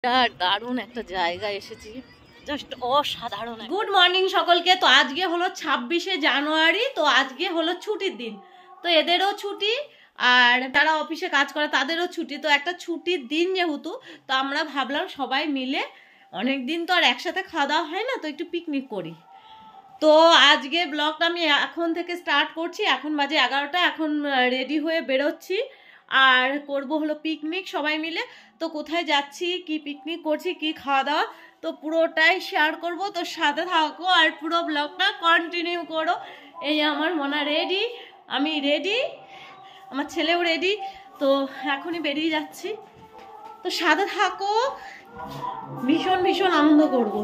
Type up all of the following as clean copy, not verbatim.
দারুণ একটা জায়গায় এসেছি, জাস্ট অসাধারণ। গুড মর্নিং সকলকে। তো আজকে হলো 26শে জানুয়ারি, তো আজকে হলো ছুটির দিন, তো এদেরও ছুটি আর যারা অফিসে কাজ করে তাদেরও ছুটি। তো একটা ছুটির দিন যেহেতু, তো আমরা ভাবলাম সবাই মিলে, অনেক দিন তো আর একসাথে খাওয়া দাওয়া হয় না, তো একটু পিকনিক করি। তো আজকে ব্লগটা আমি এখন থেকে স্টার্ট করছি। এখন বাজে 11টা, এখন রেডি হয়ে বেরোচ্ছি আর করব হলো পিকনিক সবাই মিলে। তো কোথায় যাচ্ছি, কি পিকনিক করছি, কি খাওয়া দাওয়া, তো পুরোটাই শেয়ার করব। তো সাথে থাকো আর পুরো ব্লগটা কন্টিনিউ করো। এই আমার মনা রেডি, আমি রেডি, আমার ছেলেও রেডি, তো এখনই বেরিয়ে যাচ্ছি। তো সাথে থাকো, ভীষণ ভীষণ আনন্দ করব।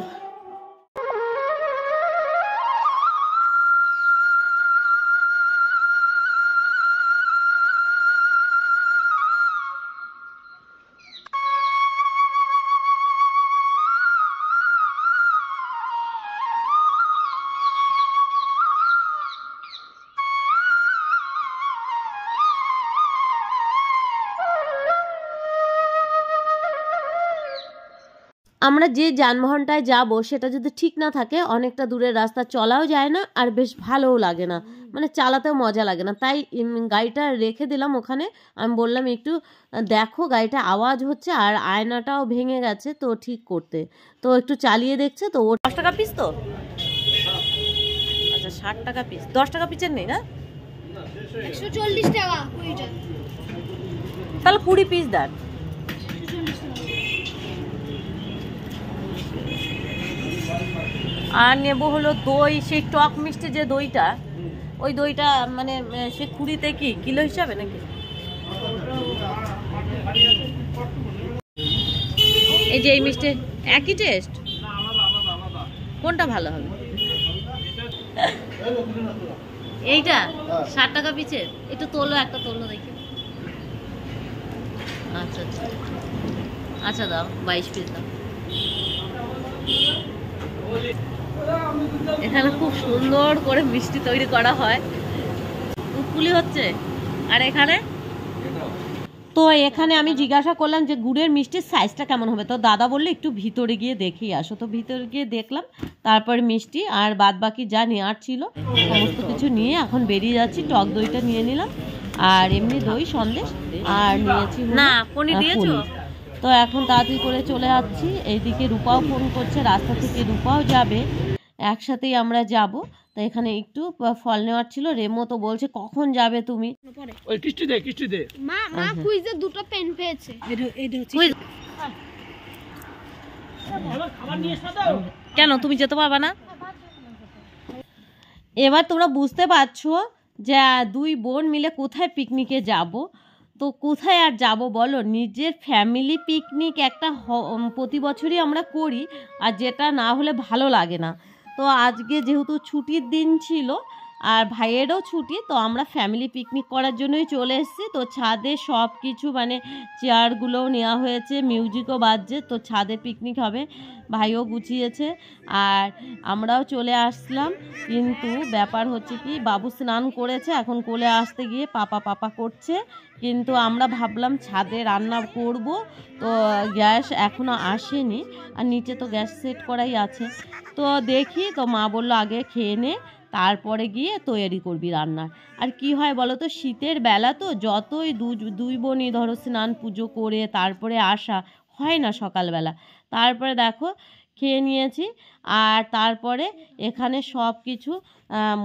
আমরা যে যানবাহনটায় যাব সেটা যদি ঠিক না থাকে, অনেকটা দূরের রাস্তা চলাও যায় না আর বেশ ভালোও লাগে না, মানে চালাতেও মজা লাগে না। তাই গাড়িটা রেখে দিলাম ওখানে। আমি বললাম একটু দেখো, গাড়িটা আওয়াজ হচ্ছে আর আয়নাটাও ভেঙে গেছে, তো ঠিক করতে। তো একটু চালিয়ে দেখছে। তো ও 10 টাকা পিস, তো আচ্ছা 60 টাকা পিস, 10 টাকা পিসের নেই না, 140 টাকা। তাহলে 20 পিস দেন। আর নেব হলো দই, সেই টক মিষ্টি যে দইটা, ওই দইটা মানে সে খুঁড়িতে কি কিলো হিসাবে নাকি? এই যে এই মিষ্টি একই টেস্ট, কোনটা ভালো হবে? এইটা 60 টাকা পিসের, একটু তোলো, একটা তোলো দেখি। আচ্ছা আচ্ছা আচ্ছা, দাও 22 পিস দাও। এখানে খুব সুন্দর করে মিষ্টি তৈরি করা হয়, উকুলি হচ্ছে। আর এখানে তো এখানে আমি জিজ্ঞাসা করলাম যে গুড়ের মিষ্টির সাইজটা কেমন হবে, তো দাদা বললে একটু ভিতরে গিয়ে দেখেই আসো। তো ভিতরে গিয়ে দেখলাম, তারপর মিষ্টি আর বাদ বাকি যা নেওয়ার ছিল সমস্ত কিছু নিয়ে এখন বেরিয়ে যাচ্ছি। টক দইটা নিয়ে নিলাম আর এমনি দই সন্দেশ, আর নিয়েছি না পনির দিয়েছো। তো এখন তাড়াতাড়ি করে চলে যাচ্ছি। এইদিকে রূপাও ফোন করছে, রাস্তা থেকে রূপাও যাবে, একসাথেই আমরা যাব। তো এখানে একটু ফল নেওয়ার ছিল। রেমো তো বলছে কখন যাবে তুমি? ওই কিস্তি দে মা কুইজে দুটো পেন পেয়েছে। কেন তুমি যেতে পারবে না? এবার তোমরা বুঝতে পারছো যে দুই বোন মিলে কোথায় পিকনিকে যাব। তো কোথায় আর যাব বলো, নিজের ফ্যামিলি পিকনিক একটা প্রতি বছরই আমরা করি, আর যেটা না হলে ভালো লাগে না। তো আজকে যেহেতু ছুটির দিন ছিল আর ভাইয়েরও ছুটি, তো আমরা ফ্যামিলি পিকনিক করার জন্যই চলে এসেছি। তো ছাদে সব কিছু মানে চেয়ারগুলোও নেওয়া হয়েছে, মিউজিকও বাজছে, তো ছাদে পিকনিক হবে। ভাইও গুছিয়েছে আর আমরাও চলে আসলাম। কিন্তু ব্যাপার হচ্ছে কি, বাবু স্নান করেছে, এখন কোলে আসতে গিয়ে পাপা করছে। কিন্তু আমরা ভাবলাম ছাদে রান্না করব, তো গ্যাস এখনও আসেনি আর নিচে তো গ্যাস সেট করাই আছে। তো দেখি, তো মা বললো আগে খেয়ে নে, তারপরে গিয়ে তৈরি করবি রান্নার। আর কি হয় বলো তো, শীতের বেলা তো যতই দুই বোনই ধরো স্নান পুজো করে তারপরে আসা হয় না সকালবেলা। তারপরে দেখো খেয়ে নিয়েছি আর তারপরে এখানে সব কিছু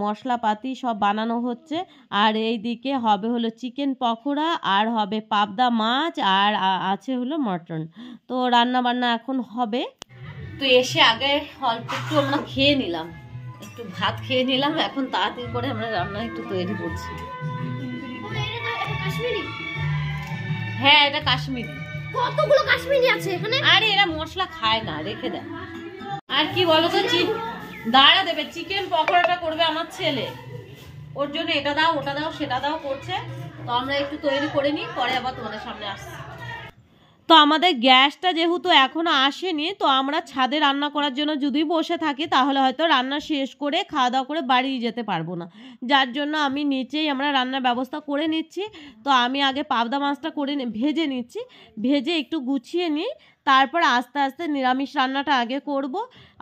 মশলাপাতি সব বানানো হচ্ছে। আর এই দিকে হবে হলো চিকেন পকোড়া, আর হবে পাবদা মাছ, আর আছে হলো মটন। তো রান্না বান্না এখন হবে। তো এসে আগে অল্প একটু আমরা খেয়ে নিলাম, একটু ভাত খেয়ে নিলাম। এখন তাড়াতাড়ি করে আমরা রান্না একটু তৈরি করছি। হ্যাঁ এটা কাশ্মীরি। কতগুলো কাশ্মীরি আছে এখানে? আরে এরা মশলা খায় না, রেখে দেয়। আর কি বলো তো, দাঁড়া দেবে, চিকেন পকোড়াটা করবে আমার ছেলে, ওর জন্য এটা দাও ওটা দাও সেটা দাও করছে। তো আমরা একটু তৈরি করে নিই, পরে আবার তোমাদের সামনে আসছি। তো আমাদের গ্যাসটা যেহেতু এখনো আসেনি, তো আমরা ছাদে রান্না করার জন্য যদি বসে থাকি তাহলে হয়তো রান্না শেষ করে খাওয়া দাওয়া করে বাড়ি যেতে পারবো না, যার জন্য আমি নিচেই আমরা রান্নার ব্যবস্থা করে নিচ্ছি। তো আমি আগে পাবদা মাছটা করে ভেজে নিচ্ছি, ভেজে একটু গুছিয়ে নিই, তারপর আস্তে আস্তে নিরামিষ রান্নাটা আগে করব।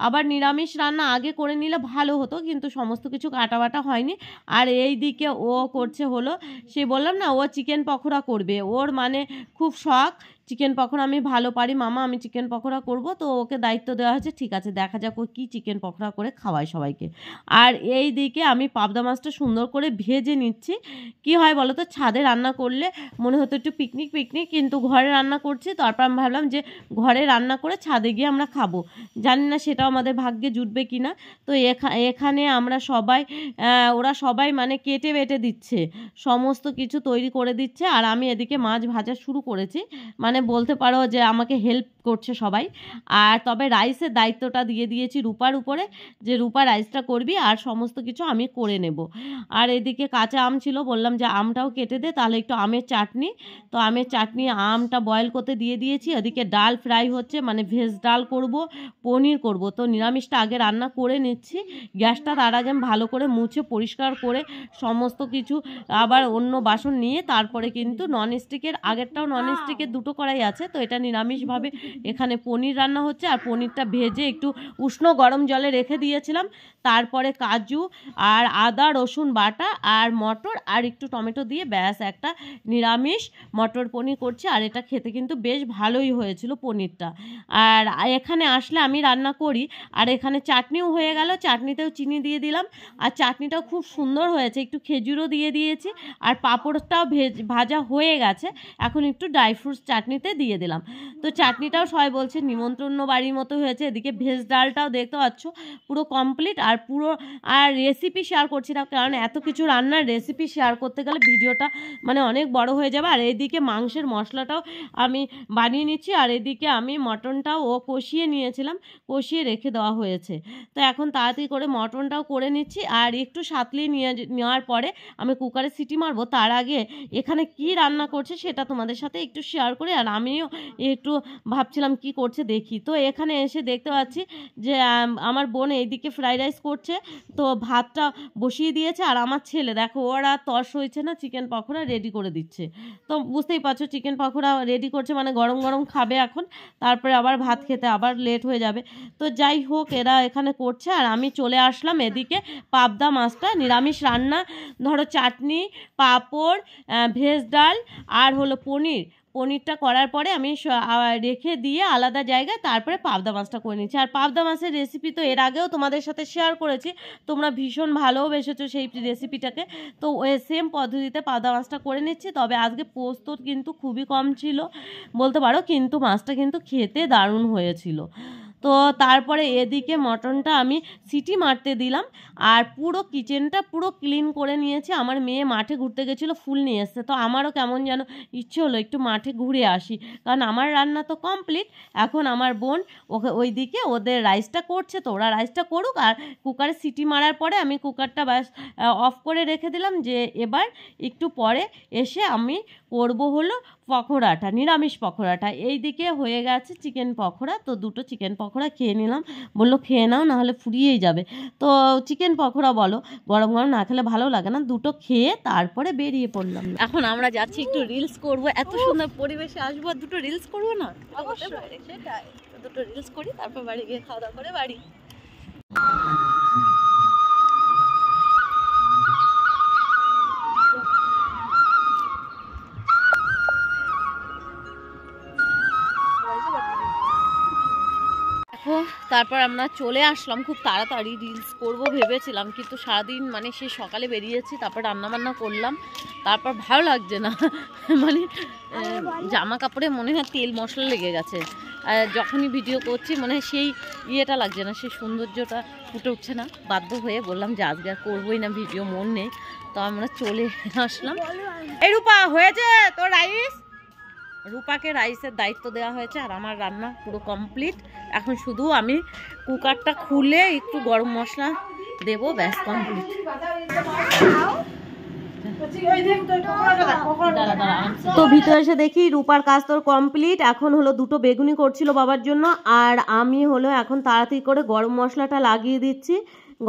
আবার নিরামিষ রান্না আগে করে নিলে ভালো হতো, কিন্তু সমস্ত কিছু কাটাবাটা হয়নি। আর এই দিকে ও করছে হলো, সে বললাম না ও চিকেন পকোড়া করবে, ওর মানে খুব শখ চিকেন পকোড়া। আমি ভালো পারি মামা, আমি চিকেন পকোড়া করব। তো ওকে দায়িত্ব দেওয়া হয়েছে, ঠিক আছে দেখা যাক ও কী চিকেন পকোড়া করে খাওয়ায় সবাইকে। আর এই দিকে আমি পাবদা মাছটা সুন্দর করে ভেজে নিচ্ছি। কি হয় বলো তো, ছাদে রান্না করলে মনে হতো একটু পিকনিক পিকনিক, কিন্তু ঘরে রান্না করছি। তারপর আমি ভাবলাম যে ঘরে রান্না করে ছাদে গিয়ে আমরা খাবো, জানি না সেটাও আমাদের ভাগ্যে জুটবে কি না। তো এখানে আমরা সবাই ওরা সবাই মানে কেটে বেটে দিচ্ছে, সমস্ত কিছু তৈরি করে দিচ্ছে। আর আমি এদিকে মাছ ভাজা শুরু করেছি, মানে বলতে পারো যে আমাকে হেল্প করছে সবাই। আর তবে রাইসের দায়িত্বটা দিয়ে দিয়েছি রূপার উপরে, যে রূপা রাইসটা করবি আর সমস্ত কিছু আমি করে নেব। আর এদিকে কাঁচা আম ছিল, বললাম যে আমটাও কেটে দে, তাহলে একটু আমের চাটনি। তো আমের চাটনি আমটা বয়েল করতে দিয়ে দিয়েছি। এদিকে ডাল ফ্রাই হচ্ছে, মানে ভেজ ডাল করব, পনির করব। তো নিরামিষটা আগে রান্না করে নিচ্ছি। গ্যাসটা তার আগে আমি ভালো করে মুছে পরিষ্কার করে সমস্ত কিছু আবার অন্য বাসন নিয়ে তারপরে কিন্তু ননস্টিকের, আগেরটাও ননস্টিকের দুটো কড়াই আছে। তো এটা নিরামিষভাবে এখানে পনির রান্না হচ্ছে। আর পনিরটা ভেজে একটু উষ্ণ গরম জলে রেখে দিয়েছিলাম। তারপরে কাজু আর আদা রসুন বাটা আর মটর আর একটু টমেটো দিয়ে ব্যাস একটা নিরামিষ মটর পনির করছি। আর এটা খেতে কিন্তু বেশ ভালোই হয়েছিল পনিরটা। আর এখানে আসলে আমি রান্না করি। আর এখানে চাটনিও হয়ে গেল, চাটনিতেও চিনি দিয়ে দিলাম। আর চাটনিটাও খুব সুন্দর হয়েছে, একটু খেজুরও দিয়ে দিয়েছি। আর পাঁপড়টাও ভাজা হয়ে গেছে, এখন একটু ড্রাই ফ্রুটস চাটনিতে দিয়ে দিলাম। তো চাটনিটাও সবাই বলছে নিমন্ত্রণ বাড়ির মতো হয়েছে। এদিকে ভেজ ডালটাও দেখতে পাচ্ছ পুরো কমপ্লিট। আর রেসিপি শেয়ার করছি না, কারণ এত কিছু রান্নার রেসিপি শেয়ার করতে গেলে ভিডিওটা মানে অনেক বড় হয়ে যাবে। আর এইদিকে মাংসের মশলাটাও আমি বানিয়ে নিচ্ছি। আর এদিকে আমি মটনটাও কষিয়ে নিয়েছিলাম, কষিয়ে রেখে দেওয়া হয়েছে। তো এখন তাড়াতাড়ি করে মটনটাও করে নিচ্ছি। আর একটু সাঁতলিয়ে নেওয়ার পরে আমি কুকারে সিটি মারবো। তার আগে এখানে কি রান্না করছে সেটা তোমাদের সাথে একটু শেয়ার করি। আর আমিও একটু ভাবছিলাম কি করছে দেখি। তো এখানে এসে দেখতে পাচ্ছি যে আমার বোন এইদিকে ফ্রাইড রাইস করছে, তো ভাতটা বসিয়ে দিয়েছে। আর আমার ছেলে দেখো, ওরা তর্স হয়েছে না, চিকেন পকোড়া রেডি করে দিচ্ছে। তো বুঝতেই পারছো চিকেন পকোড়া রেডি করছে মানে গরম গরম খাবে এখন, তারপরে আবার ভাত খেতে আবার লেট হয়ে যাবে। তো যাই হোক, এরা এখানে করছে। আর আমি চলে আসলাম এদিকে পাবদা মাছটা নিরামিষ রান্না, ধরো চাটনি, পাঁপড়, ভেজ ডাল আর হলো পনিরটা করার পরে আমি রেখে দিয়ে আলাদা জায়গায় তারপরে পাবদা মাছটা করে নিচ্ছি। আর পাবদা মাছের রেসিপি তো এর আগেও তোমাদের সাথে শেয়ার করেছি, তোমরা ভীষণ ভালোবেসেছো সেই রেসিপিটাকে। তো ওই সেম পদ্ধতিতে পাবদা মাছটা করে নিচ্ছি। তবে আজকে পোস্ত কিন্তু খুবই কম ছিল বলতে পারো, কিন্তু মাছটা কিন্তু খেতে দারুণ হয়েছিল। তো তারপরে এদিকে মটনটা আমি সিটি মারতে দিলাম। আর পুরো কিচেনটা পুরো ক্লিন করে নিয়েছি। আমার মেয়ে মাঠে ঘুরতে গেছিলো, ফুল নিয়ে এসছে। তো আমারও কেমন যেন ইচ্ছে হলো একটু মাঠে ঘুরে আসি, কারণ আমার রান্না তো কমপ্লিট। এখন আমার বোন ওই দিকে ওদের রাইসটা করছে, তো ওরা রাইসটা করুক। আর কুকারে সিটি মারার পরে আমি কুকারটা ব্যাস অফ করে রেখে দিলাম, যে এবার একটু পরে এসে আমি করবো হলো পকোড়াটা, নিরামিষ পকোড়াটা। এই দিকে হয়ে গেছে চিকেন পকোড়া। তো দুটো চিকেন পকোড়া খেয়ে নিলাম, বললো খেয়ে নাও নাহলে ফুরিয়েই যাবে। তো চিকেন পকোড়া বলো গরম গরম না খেলে ভালো লাগে না, দুটো খেয়ে তারপরে বেরিয়ে পড়লাম। এখন আমরা যাচ্ছি একটু রিলস করব, এত সুন্দর পরিবেশে আসবো, দুটো রিলস করবো না? সেটাই, দুটো রিলস করি, তারপর বাড়ি গিয়ে খাওয়া দাওয়া করে বাড়ি। তারপর আমরা চলে আসলাম, খুব তাড়াতাড়ি রিলস করব ভেবেছিলাম, কিন্তু সারাদিন মানে সে সকালে বেরিয়েছি, তারপর রান্নাবান্না করলাম, তারপর ভালো লাগছে না মানে জামা কাপড়ে মনে হয় তেল মশলা লেগে গেছে। যখনই ভিডিও করছি মনে হয় সেই ইয়েটা লাগছে না, সেই সৌন্দর্যটা ফুটে উঠছে না। বাধ্য হয়ে বললাম যে আজকে আর করবোই না ভিডিও, মন নেই। তো আমরা চলে আসলাম। এই রূপা হয়েছে তোর রাইস? রূপাকে রাইসের দায়িত্ব দেওয়া হয়েছে। আর আমার রান্না পুরো কমপ্লিট। এখন শুধু আমি কুকারটা খুলে একটু গরম মশলা দেবো, ব্যাস কমপ্লিট। তো ভিতরে এসে দেখি রূপার কাজ তোর কমপ্লিট। এখন হলো দুটো বেগুনি করছিল বাবার জন্য, আর আমি হলো এখন তাড়াতাড়ি করে গরম মশলাটা লাগিয়ে দিচ্ছি,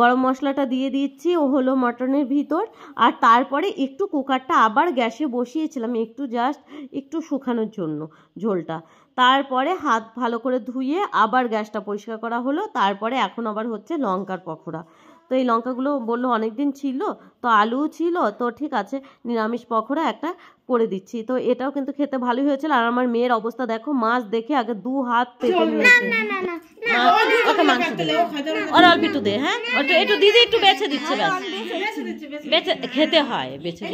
গরম মশলাটা দিয়ে দিচ্ছি ও হলো মটনের ভিতর। আর তারপরে একটু কুকারটা আবার গ্যাসে বসিয়েছিলাম একটু জাস্ট একটু শুকানোর জন্য ঝোলটা। তারপরে হাত ভালো করে ধুয়ে আবার গ্যাসটা পরিষ্কার করা হলো। তারপরে এখন আবার হচ্ছে লঙ্কার পকোড়া। তো এই লঙ্কাগুলো বললো অনেক দিন ছিল, তো আলুও ছিল, তো ঠিক আছে নিরামিষ পকোড়া একটা করে দিচ্ছি। তো এটাও কিন্তু খেতে ভালোই হয়েছিল। আর আমার মেয়ের অবস্থা দেখো, মাছ দেখে আগে 2 হাত পেতে নিয়েছে। ওকে মাংস দে, আর অল্প একটু দে। হ্যাঁ একটু দিদি একটু বেছে দিচ্ছে, ব্যাস বেছে খেতে হয়, বেছে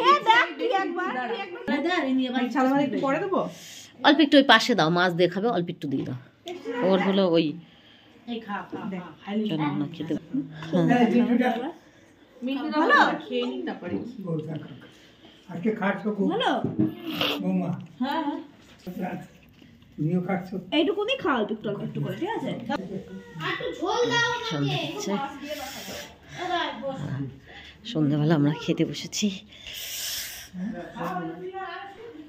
অল্প একটু ওই পাশে দাও, মাছ দেখাবে, অল্প একটু দিয়ে দাও। ওর হলো ওই খেতে এইটুকুনি খাও, একটু একটু করে, ঠিক আছে? সন্ধ্যাবেলা আমরা খেতে বসেছি।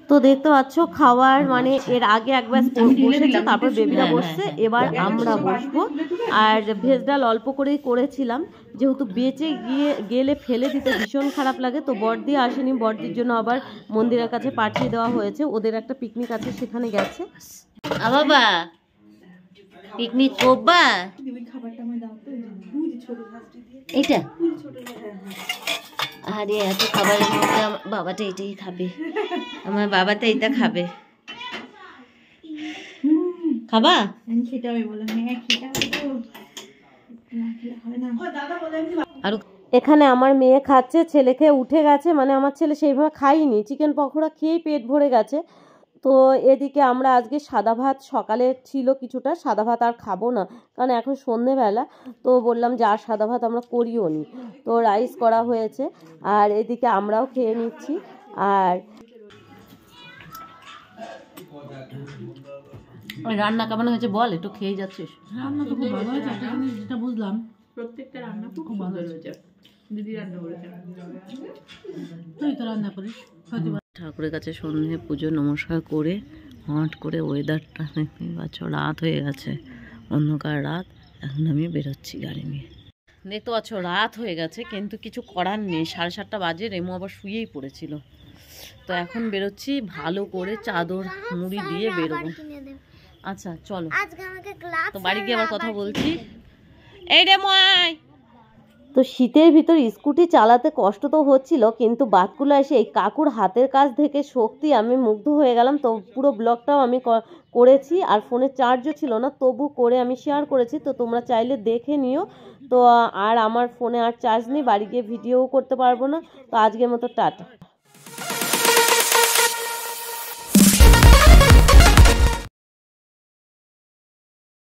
তো দেখতে পাচ্ছ খাওয়ার মানে এর আগে একবার বসেছে, তারপর বেবিরা বসছে, এবার আমরা বসবো। আর ভেজ ডাল অল্প করেই করেছিলাম, যেহেতু বেঁচে গেলে ফেলে দিতে ভীষণ খারাপ লাগে। তো বড়দি আসেনি, বড়দির জন্য আবার মন্দিরের কাছে পাঠিয়ে দেওয়া হয়েছে, ওদের একটা পিকনিক আছে সেখানে গেছে। বাবা পিকনিক করবা? এইটা আরে এত খাবারের মধ্যে বাবাটা এটাই খাবে, আমার বাবাটা এটা খাবে। খাবা? আর এখানে আমার মেয়ে খাচ্ছে, ছেলে খেয়ে উঠে গেছে। মানে আমার ছেলে সেইভাবে খাইনি, চিকেন পকোড়া খেয়েই পেট ভরে গেছে। তো এদিকে আমরা আজকে সাদা ভাত সকালে ছিল কিছুটা, সাদা ভাত আর খাবো না কারণ এখন সন্ধেবেলা। তো বললাম যে আর সাদা ভাত আমরা করিও নি, তো রাইস করা হয়েছে। আর এদিকে আমরাও খেয়ে নিচ্ছি। আর রান্না কেমন হয়েছে বল, একটু খেয়ে যাচ্ছিস? রান্না তো খুব ভালো হয়েছে, একটা জিনিস যেটা বুঝলাম, প্রত্যেকটা রান্না খুব ভালো হয়েছে। দিদি রান্না করেছে, তুই তো রান্না করিস। ঠাকুরের কাছে সন্ধে পুজো নমস্কার করে হট করে ওয়েদারটা দেখতেই পাচ্ছ, রাত হয়ে গেছে, অন্ধকার রাত। এখন আমি বেরোচ্ছি গাড়ি নিয়ে। দেখতে পাচ্ছ রাত হয়ে গেছে, কিন্তু কিছু করার নেই, 7:30 বাজে, রেমো আবার শুয়েই পড়েছিল। তো এখন বেরোচ্ছি, ভালো করে চাদর মুড়ি দিয়ে বেরোবো। আচ্ছা চলো, তো বাড়ি গিয়ে আবার কথা বলছি। এই রেমো আয়। তো শীতের ভিতর স্কুটি চালাতে কষ্ট তো হচ্ছিল, কিন্তু বাতকুলা এসে এই কাকুর হাতের কাজ দেখে সত্যি আমি মুগ্ধ হয়ে গেলাম। তো পুরো ব্লগটাও আমি করেছি, আর ফোনে চার্জও ছিল না, তবু করে আমি শেয়ার করেছি। তো তোমরা চাইলে দেখে নিও। তো আর আমার ফোনে আর চার্জ নেই, বাড়ি গিয়ে ভিডিও করতে পারবো না। তো আজকের মতো টাটা।